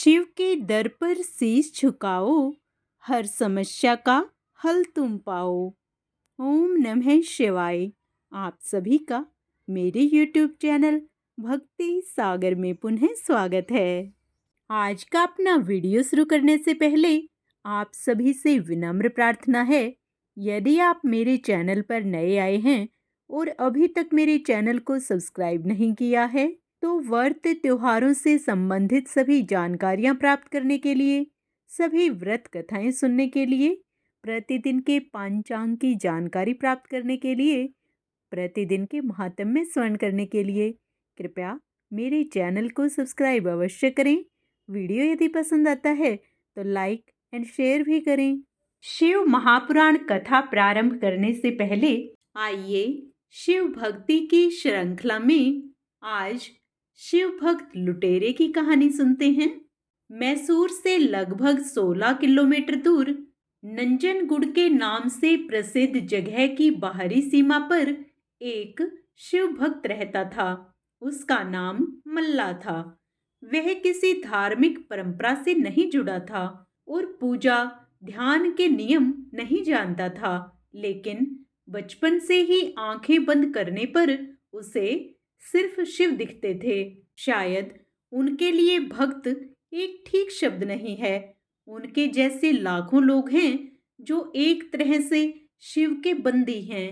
शिव के दर पर शीश झुकाओ, हर समस्या का हल तुम पाओ। ओम नमः शिवाय। आप सभी का मेरे यूट्यूब चैनल भक्ति सागर में पुनः स्वागत है। आज का अपना वीडियो शुरू करने से पहले आप सभी से विनम्र प्रार्थना है, यदि आप मेरे चैनल पर नए आए हैं और अभी तक मेरे चैनल को सब्सक्राइब नहीं किया है तो व्रत त्योहारों से संबंधित सभी जानकारियां प्राप्त करने के लिए, सभी व्रत कथाएं सुनने के लिए, प्रतिदिन के पंचांग की जानकारी प्राप्त करने के लिए, प्रतिदिन के महात्म्य स्मरण करने के लिए कृपया मेरे चैनल को सब्सक्राइब अवश्य करें। वीडियो यदि पसंद आता है तो लाइक एंड शेयर भी करें। शिव महापुराण कथा प्रारंभ करने से पहले आइए शिव भक्ति की श्रृंखला में आज शिव भक्त लुटेरे की कहानी सुनते हैं। मैसूर से लगभग 16 किलोमीटर दूर नंजनगुड़ के नाम से प्रसिद्ध जगह की बाहरी सीमा पर एक शिव भक्त रहता था। उसका नाम मल्ला था। वह किसी धार्मिक परंपरा से नहीं जुड़ा था और पूजा ध्यान के नियम नहीं जानता था, लेकिन बचपन से ही आंखें बंद करने पर उसे सिर्फ शिव दिखते थे। शायद उनके लिए भक्त एक ठीक शब्द नहीं है। उनके जैसे लाखों लोग हैं जो एक तरह से शिव के बंदी हैं।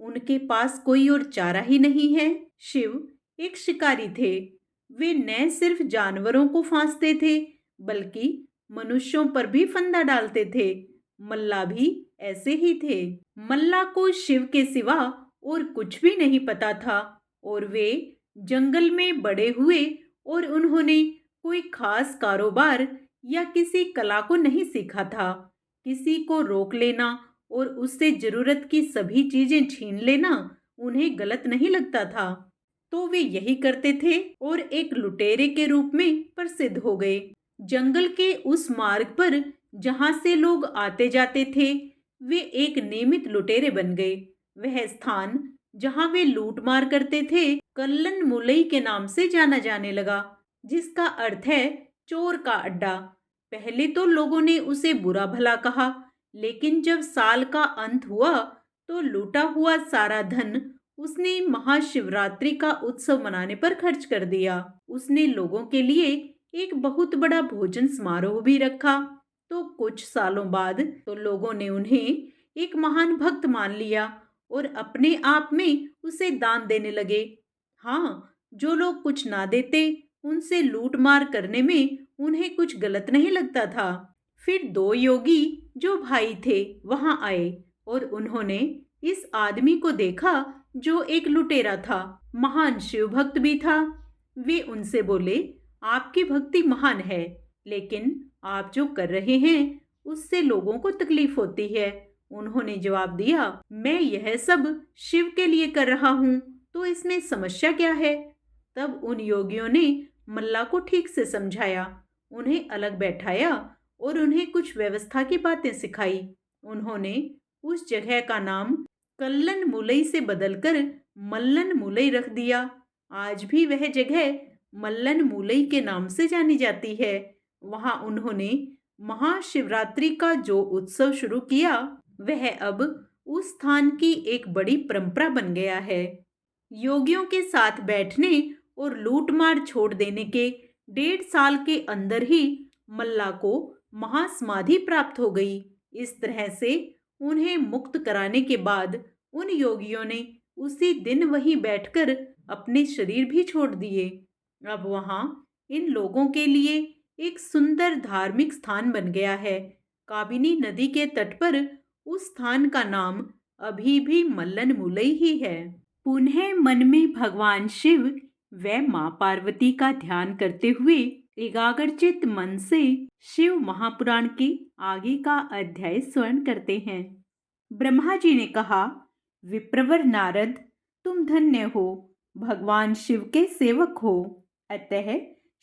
उनके पास कोई और चारा ही नहीं है। शिव एक शिकारी थे। वे न सिर्फ जानवरों को फांसते थे बल्कि मनुष्यों पर भी फंदा डालते थे। मल्ला भी ऐसे ही थे। मल्ला को शिव के सिवा और कुछ भी नहीं पता था और वे जंगल में बड़े हुए और उन्होंने कोई खास कारोबार या किसी कला को नहीं सीखा था। किसी को रोक लेना और उससे जरूरत की सभी चीजें छीन लेना उन्हें गलत नहीं लगता था, तो वे यही करते थे और एक लुटेरे के रूप में प्रसिद्ध हो गए। जंगल के उस मार्ग पर जहां से लोग आते जाते थे, वे एक नियमित लुटेरे बन गए। वह स्थान जहां वे लूटमार करते थे कल्लन मुलई के नाम से जाना जाने लगा, जिसका अर्थ है चोर का अड्डा। पहले तो लोगों ने उसे बुरा भला कहा, लेकिन जब साल का अंत हुआ तो लूटा हुआ सारा धन उसने महाशिवरात्रि का उत्सव मनाने पर खर्च कर दिया। उसने लोगों के लिए एक बहुत बड़ा भोजन समारोह भी रखा। तो कुछ सालों बाद तो लोगों ने उन्हें एक महान भक्त मान लिया और अपने आप में उसे दान देने लगे। हाँ, जो लोग कुछ ना देते उनसे लूट मार करने में उन्हें कुछ गलत नहीं लगता था। फिर दो योगी जो भाई थे वहां आए और उन्होंने इस आदमी को देखा जो एक लुटेरा था, महान शिव भक्त भी था। वे उनसे बोले, आपकी भक्ति महान है, लेकिन आप जो कर रहे हैं उससे लोगों को तकलीफ होती है। उन्होंने जवाब दिया, मैं यह सब शिव के लिए कर रहा हूँ, तो इसमें समस्या क्या है। तब उन योगियों ने मल्ला को ठीक से समझाया, उन्हें अलग बैठाया और उन्हें कुछ व्यवस्था की बातें सिखाई। उन्होंने उस जगह का नाम कल्लन मुलई से बदलकर मल्लन मुलई रख दिया। आज भी वह जगह मल्लन मुलई के नाम से जानी जाती है। वहां उन्होंने महाशिवरात्रि का जो उत्सव शुरू किया वह अब उस स्थान की एक बड़ी परंपरा बन गया है। योगियों के साथ बैठने और लूटमार छोड़ देने के 1.5 साल के अंदर ही मल्ला को महासमाधि प्राप्त हो गई। इस तरह से उन्हें मुक्त कराने के बाद उन योगियों ने उसी दिन वहीं बैठकर अपने शरीर भी छोड़ दिए। अब वहां इन लोगों के लिए एक सुंदर धार्मिक स्थान बन गया है। काबिनी नदी के तट पर उस स्थान का नाम अभी भी मल्लन मुलई ही है। पुनः मन में भगवान शिव व मां पार्वती का ध्यान करते हुए एकाग्रचित मन से शिव महापुराण के आगे का अध्याय स्मरण करते हैं। ब्रह्मा जी ने कहा, विप्रवर नारद, तुम धन्य हो, भगवान शिव के सेवक हो। अतः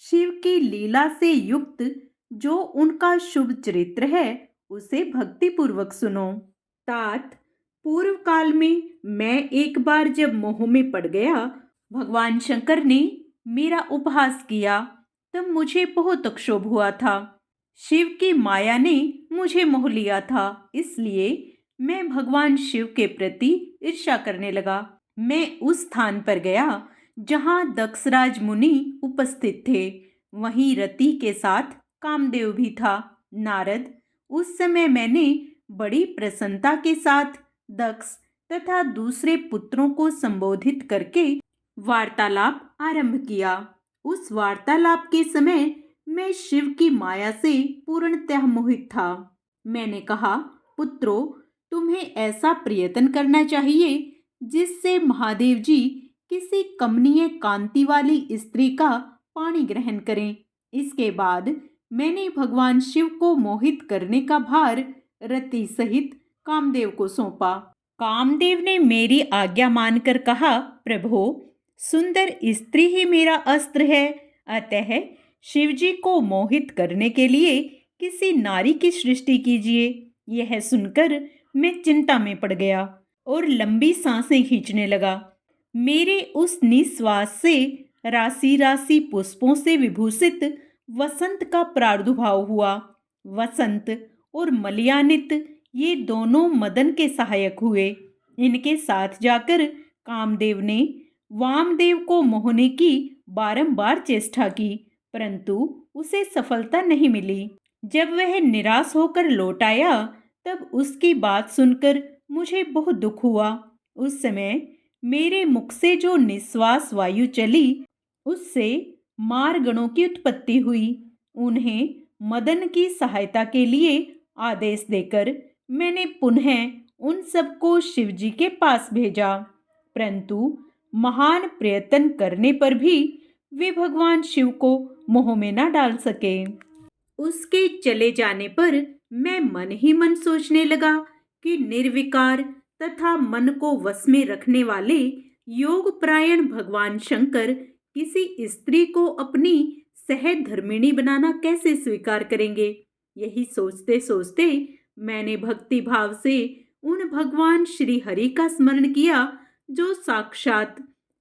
शिव की लीला से युक्त जो उनका शुभ चरित्र है उसे भक्ति पूर्वक सुनो। तात, पूर्व काल में मैं एक बार जब मोह में पड़ गया, भगवान शंकर ने मेरा उपहास किया। तब मुझे बहुत क्षोभ हुआ था। शिव की माया ने मुझे मोह लिया था, इसलिए मैं भगवान शिव के प्रति ईर्ष्या करने लगा। मैं उस स्थान पर गया जहां दक्षराज मुनि उपस्थित थे। वहीं रति के साथ कामदेव भी था। नारद, उस समय मैंने बड़ी प्रसन्नता के साथ दक्ष तथा दूसरे पुत्रों को संबोधित करके वार्तालाप आरंभ किया। उस वार्तालाप के समय मैं शिव की माया से पूर्णतः मोहित था। मैंने कहा, पुत्रों, तुम्हें ऐसा प्रयत्न करना चाहिए जिससे महादेव जी किसी कमनीय कांति वाली स्त्री का पाणी ग्रहण करें। इसके बाद मैंने भगवान शिव को मोहित करने का भार रति सहित कामदेव को सौंपा। कामदेव ने मेरी आज्ञा मानकर कहा, प्रभो, सुंदर स्त्री ही मेरा अस्त्र है, अतः शिवजी को मोहित करने के लिए किसी नारी की सृष्टि कीजिए। यह सुनकर मैं चिंता में पड़ गया और लंबी सांसें खींचने लगा। मेरे उस निश्वास से राशि राशि पुष्पों से विभूषित वसंत का प्रादुर्भाव हुआ। वसंत और मलयानित ये दोनों मदन के सहायक हुए। इनके साथ जाकर कामदेव ने वामदेव को मोहने की बारंबार चेष्टा की, परंतु उसे सफलता नहीं मिली। जब वह निराश होकर लौट आया, तब उसकी बात सुनकर मुझे बहुत दुख हुआ। उस समय मेरे मुख से जो निश्वास वायु चली, उससे मारगणों की उत्पत्ति हुई। उन्हें मदन की सहायता के लिए आदेश देकर मैंने पुनः उन सबको शिवजी के पास भेजा, परंतु महान प्रयत्न करने पर भी वे भगवान शिव को मोह में न डाल सके। उसके चले जाने पर मैं मन ही मन सोचने लगा कि निर्विकार तथा मन को वश में रखने वाले योगपरायण भगवान शंकर किसी स्त्री को अपनी सहधर्मिणी बनाना कैसे स्वीकार करेंगे। यही सोचते सोचते मैंने भक्ति भाव से उन भगवान श्री हरि का स्मरण किया, जो साक्षात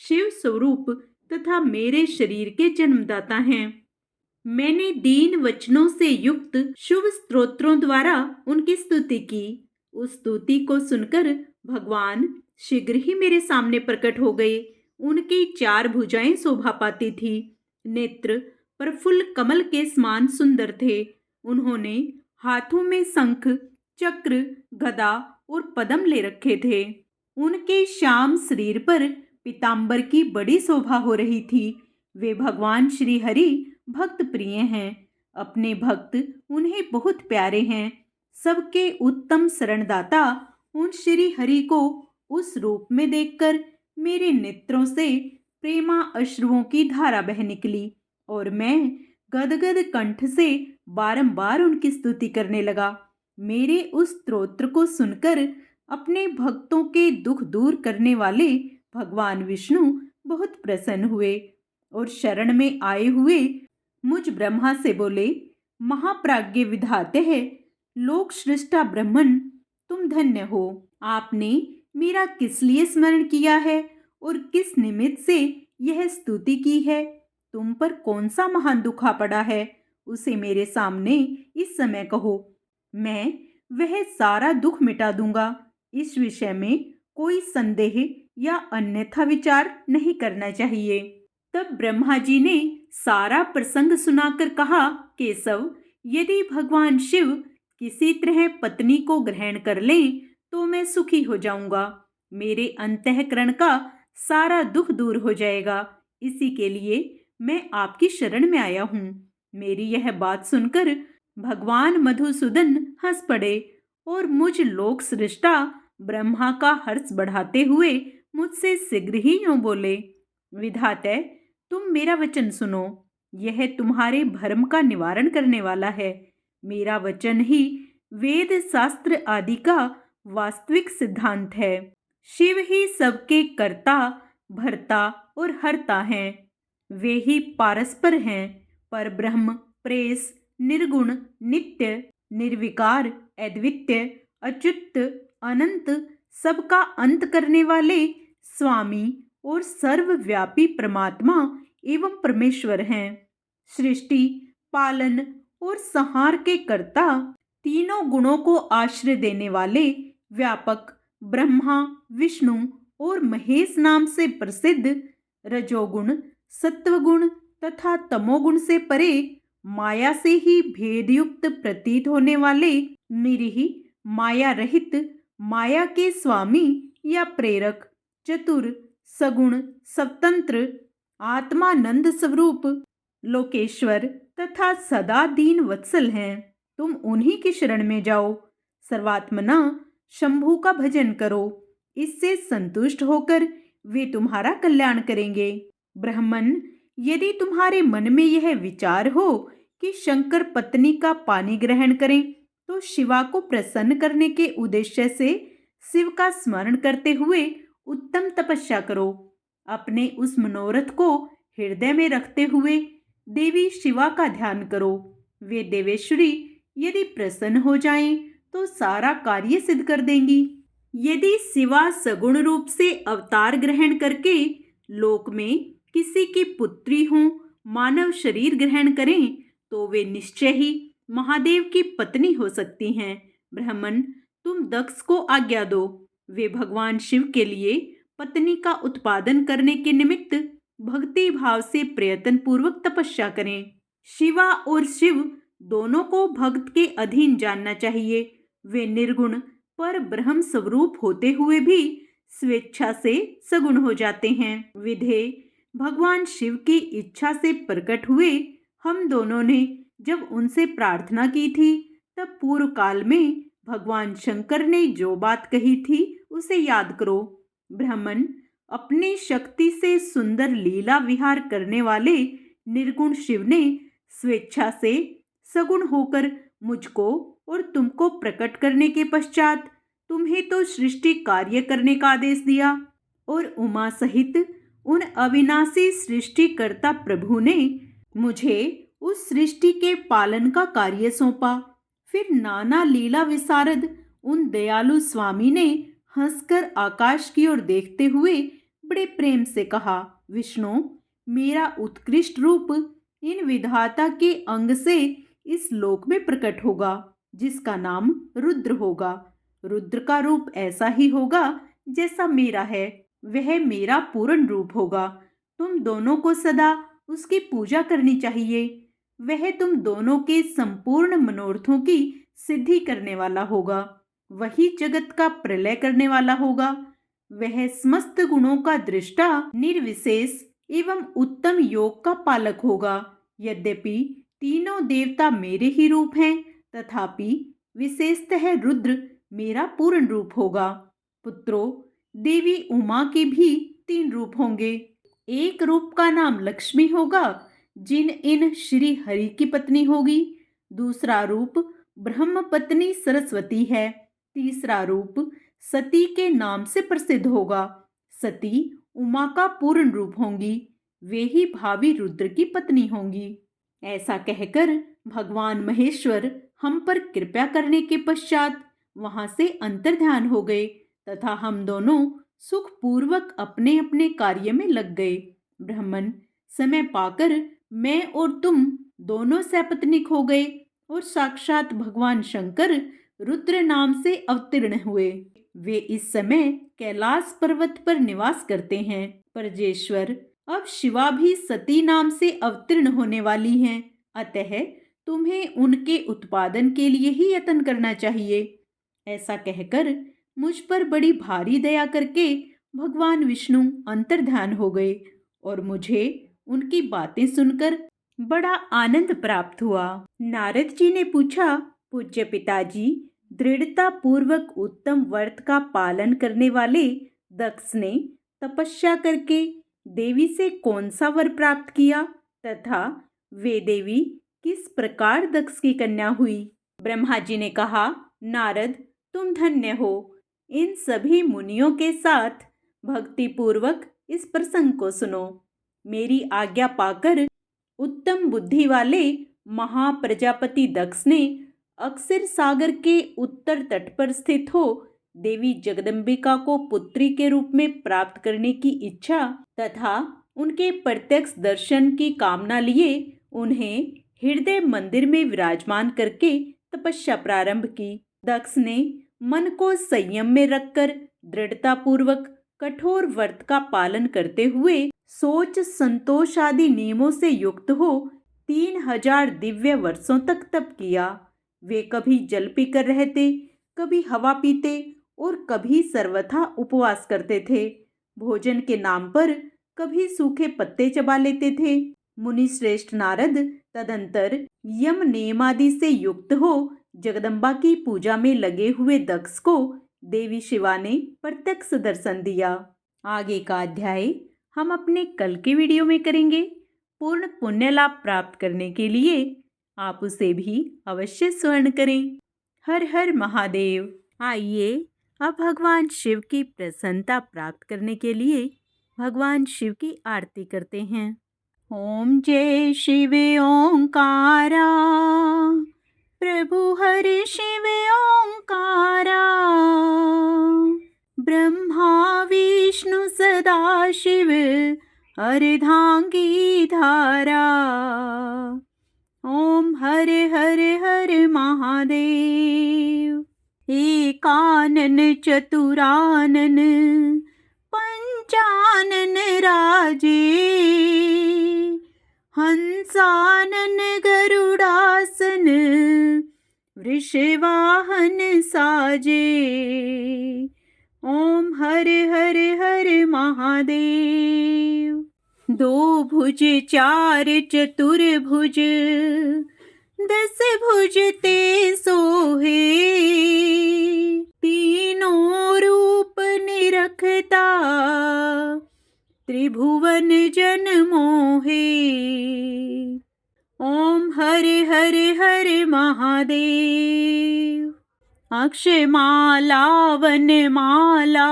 शिव स्वरूप तथा मेरे शरीर के जन्मदाता हैं। मैंने दीन वचनों से युक्त शुभ स्तोत्रों द्वारा उनकी स्तुति की। उस स्तुति को सुनकर भगवान शीघ्र ही मेरे सामने प्रकट हो गए। उनकी 4 भुजाएं शोभा पाती थी। नेत्र प्रफुल्ल कमल के समान सुंदर थे। उन्होंने हाथों में शंख, चक्र, गदा और पद्म ले रखे थे। उनके श्याम शरीर पर पीतांबर की बड़ी शोभा हो रही थी। वे भगवान श्री हरि भक्त प्रिय हैं। अपने भक्त उन्हें बहुत प्यारे हैं। सबके उत्तम शरणदाता उन श्री हरि को उस रूप में देखकर मेरे नेत्रों से प्रेमा अश्रुओं की धारा बह निकली और मैं गदगद कंठ से बारंबार उनकी स्तुति करने लगा। मेरे उस स्तोत्र को सुनकर अपने भक्तों के दुख दूर करने वाले भगवान विष्णु बहुत प्रसन्न हुए और शरण में आए हुए मुझ ब्रह्मा से बोले, महाप्राज्ञ विधाते है, लोक सृष्टा ब्रह्मन, तुम धन्य हो। आपने मेरा किस लिए स्मरण किया है और किस निमित्त से यह स्तुति की है? तुम पर कौन सा महान दुख आ पड़ा है, उसे मेरे सामने इस समय कहो। मैं वह सारा दुख मिटा दूंगा। इस विषय में कोई संदेह या अन्यथा विचार नहीं करना चाहिए। तब ब्रह्मा जी ने सारा प्रसंग सुनाकर कहा, केशव, यदि भगवान शिव किसी तरह पत्नी को ग्रहण कर लें तो मैं सुखी हो जाऊंगा। मेरे अंतःकरण का सारा दुख दूर हो जाएगा। इसी के लिए मैं आपकी शरण में आया हूँ। मेरी यह बात सुनकर भगवान मधुसूदन हंस पड़े और मुझ लोक सृष्टा ब्रह्मा का हर्ष बढ़ाते हुए मुझसे शीघ्र ही यूं बोले, विधाते, तुम मेरा वचन सुनो। यह तुम्हारे भ्रम का निवारण करने वाला है। मेरा वचन ही वेद शास्त्र आदि का वास्तविक सिद्धांत है। शिव ही सबके कर्ता, भर्ता और हर्ता हैं। वे ही पारस्पर हैं, पर ब्रह्म, प्रेस, निर्गुण, नित्य, निर्विकार, अद्वितीय, अच्युत, अनंत, सबका अंत करने वाले स्वामी और सर्वव्यापी परमात्मा एवं परमेश्वर हैं। सृष्टि, पालन और संहार के कर्ता, तीनों गुणों को आश्रय देने वाले, व्यापक, ब्रह्मा, विष्णु और महेश नाम से प्रसिद्ध, रजोगुण, सत्वगुण तथा तमोगुण से परे, माया से ही भेदयुक्त प्रतीत होने वाले, निरीह, माया रहित, माया के स्वामी या प्रेरक, चतुर, सगुण, स्वतंत्र, आत्मानंद स्वरूप, लोकेश्वर तथा सदा दीन वत्सल हैं। तुम उन्हीं की शरण में जाओ। सर्वात्मना शंभु का भजन करो। इससे संतुष्ट होकर वे तुम्हारा कल्याण करेंगे। ब्राह्मण, यदि तुम्हारे मन में यह विचार हो कि शंकर पत्नी का पानी ग्रहण करें, तो शिवा को प्रसन्न करने के उद्देश्य से शिव का स्मरण करते हुए उत्तम तपस्या करो। अपने उस मनोरथ को हृदय में रखते हुए देवी शिवा का ध्यान करो। वे देवेश्वरी यदि प्रसन्न हो जाएं, तो सारा कार्य सिद्ध कर देंगी। यदि शिवा सगुण रूप से अवतार ग्रहण करके लोक में किसी की पुत्री हो, मानव शरीर ग्रहण करें, तो वे निश्चय ही महादेव की पत्नी हो सकती हैं। ब्राह्मण, तुम दक्ष को आज्ञा दो। वे भगवान शिव के लिए पत्नी का उत्पादन करने के निमित्त भक्ति भाव से प्रयत्न पूर्वक तपस्या करें। शिवा और शिव दोनों को भक्त के अधीन जानना चाहिए। वे निर्गुण पर ब्रह्म स्वरूप होते हुए भी स्वेच्छा से सगुण हो जाते हैं। विधे, भगवान शिव की इच्छा से प्रकट हुए हम दोनों ने जब उनसे प्रार्थना की थी, तब पूर्व काल में भगवान शंकर ने जो बात कही थी उसे याद करो। ब्राह्मण, अपनी शक्ति से सुंदर लीला विहार करने वाले निर्गुण शिव ने स्वेच्छा से सगुण होकर मुझको और तुमको प्रकट करने के पश्चात तुम्हें तो सृष्टि कार्य करने का आदेश दिया, और उमा सहित उन अविनाशी सृष्टिकर्ता प्रभु ने मुझे उस सृष्टि के पालन का कार्य सौंपा। फिर नाना लीला विशारद उन दयालु स्वामी ने हंसकर आकाश की ओर देखते हुए बड़े प्रेम से कहा, विष्णु, मेरा उत्कृष्ट रूप इन विधाता के अंग से इस लोक में प्रकट होगा, जिसका नाम रुद्र होगा। रुद्र का रूप ऐसा ही होगा जैसा मेरा है, वह मेरा पूर्ण रूप होगा। तुम दोनों को सदा उसकी पूजा करनी चाहिए। वह तुम दोनों के संपूर्ण मनोरथों की सिद्धि करने वाला होगा। वही जगत का प्रलय करने वाला होगा। वह समस्त गुणों का दृष्टा, निर्विशेष एवं उत्तम योग का पालक होगा। यद्यपि तीनों देवता मेरे ही रूप हैं, तथापि विशेषतः रुद्र मेरा पूर्ण रूप होगा। पुत्रों, देवी उमा के भी 3 रूप होंगे। एक रूप का नाम लक्ष्मी होगा, जिन इन श्री हरि की पत्नी होगी। दूसरा रूप ब्रह्म पत्नी सरस्वती है। तीसरा रूप सती के नाम से प्रसिद्ध होगा। सती उमा का पूर्ण रूप होंगी। वे ही भावी रुद्र की पत्नी होंगी। ऐसा कहकर भगवान महेश्वर हम पर कृपा करने के पश्चात वहां से अंतर्ध्यान हो गए तथा हम दोनों सुखपूर्वक अपने अपने कार्य में लग गए। ब्राह्मण, समय पाकर मैं और तुम दोनों सपत्नीक हो गए और साक्षात भगवान शंकर रुद्र नाम से अवतीर्ण हुए। वे इस समय कैलाश पर्वत पर निवास करते हैं। परजेश्वर, अब शिवा भी सती नाम से अवतीर्ण होने वाली हैं, अतः तुम्हें उनके उत्पादन के लिए ही यत्न करना चाहिए। ऐसा कहकर मुझ पर बड़ी भारी दया करके भगवान विष्णु अंतर्ध्यान हो गए और मुझे उनकी बातें सुनकर बड़ा आनंद प्राप्त हुआ। नारद जी ने पूछा, पूज्य पिताजी, दृढ़ता पूर्वक उत्तम व्रत का पालन करने वाले दक्ष ने तपस्या करके देवी से कौन सा वर प्राप्त किया तथा वे देवी किस प्रकार दक्ष की कन्या हुई? ब्रह्मा जी ने कहा, नारद, तुम धन्य हो। इन सभी मुनियों के साथ भक्ति पूर्वक इस प्रसंग को सुनो। मेरी आज्ञा पाकर उत्तम बुद्धि वाले महाप्रजापति दक्ष ने अक्षर सागर के उत्तर तट पर स्थित हो देवी जगदम्बिका को पुत्री के रूप में प्राप्त करने की इच्छा तथा उनके प्रत्यक्ष दर्शन की कामना लिए उन्हें हृदय मंदिर में विराजमान करके तपस्या प्रारंभ की। दक्ष ने मन को संयम में रखकर दृढ़ता पूर्वक कठोर व्रत का पालन करते हुए सोच संतोष आदि नियमों से युक्त हो 3000 दिव्य वर्षों तक तप किया। वे कभी जल पीकर रहते, कभी हवा पीते और कभी सर्वथा उपवास करते थे। भोजन के नाम पर कभी सूखे पत्ते चबा लेते थे। मुनि श्रेष्ठ नारद तदंतर यम नियमादि से युक्त हो जगदम्बा की पूजा में लगे हुए दक्ष को देवी शिवा ने प्रत्यक्ष दर्शन दिया। आगे का अध्याय हम अपने कल के वीडियो में करेंगे। पूर्ण पुण्य लाभ प्राप्त करने के लिए आप उसे भी अवश्य स्मरण करें। हर हर महादेव। आइए अब भगवान शिव की प्रसन्नता प्राप्त करने के लिए भगवान शिव की आरती करते हैं। ओम जय शिव ओंकारा, प्रभु हरि शिव ओंकारा, ब्रह्मा विष्णु सदा शिव अर्धांगी धारा। ओम हर हर हर महादेव। एकानन चतुरानन पंचानन राजे, हंसानन गरुड़ासन वृषवाहन साजे। ओम हर हर हर महादेव। दो भुज चार चतुर्भुज, 10 भुज ते सोहे, तीनों रूप निरखता त्रिभुवन जन मोहे। ओम हर हर हर महादेव। अक्षमाला वनमाला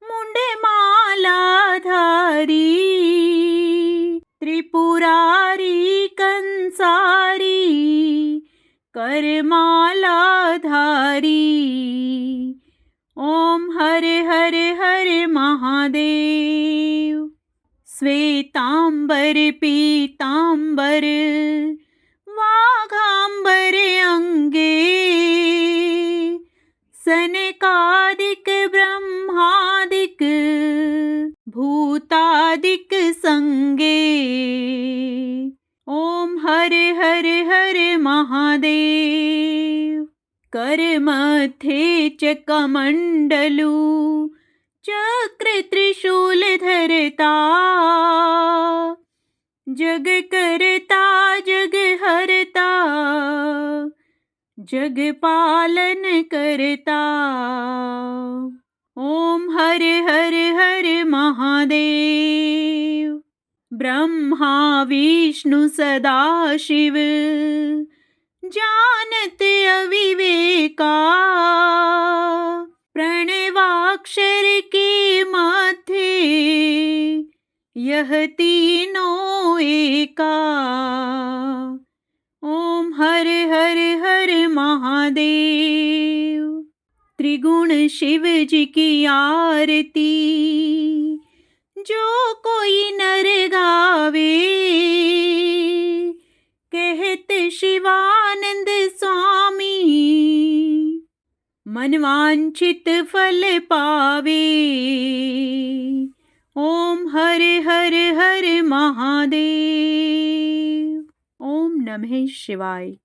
मुंड माला धारी, त्रिपुरारी कंसारी करमाला धारी। ओम हर हर हर महादेव। श्वेतांबर पीतांबर वाघांबर अंगे, सनकादिक ब्रह्मादिक भूतादिक संगे। ओम हर हर हर महादेव। कर मथे चकमंडलू, चक्र त्रिशूल धरता, जग करता जग हरता, जग पालन करता। ओम हर हर हर महादेव। ब्रह्मा विष्णु सदा शिव, जानत अविवेका, प्रणवाक्षर के माथे यह तीनों एका। ओम हर हर हर महादेव। त्रिगुण शिव जी की आरती, जो कोई नर गावे, कहत शिवानंद स्वामी, मनवांछित फल पावे। ओम हर हर हर महादेव। ओम नमः शिवाय।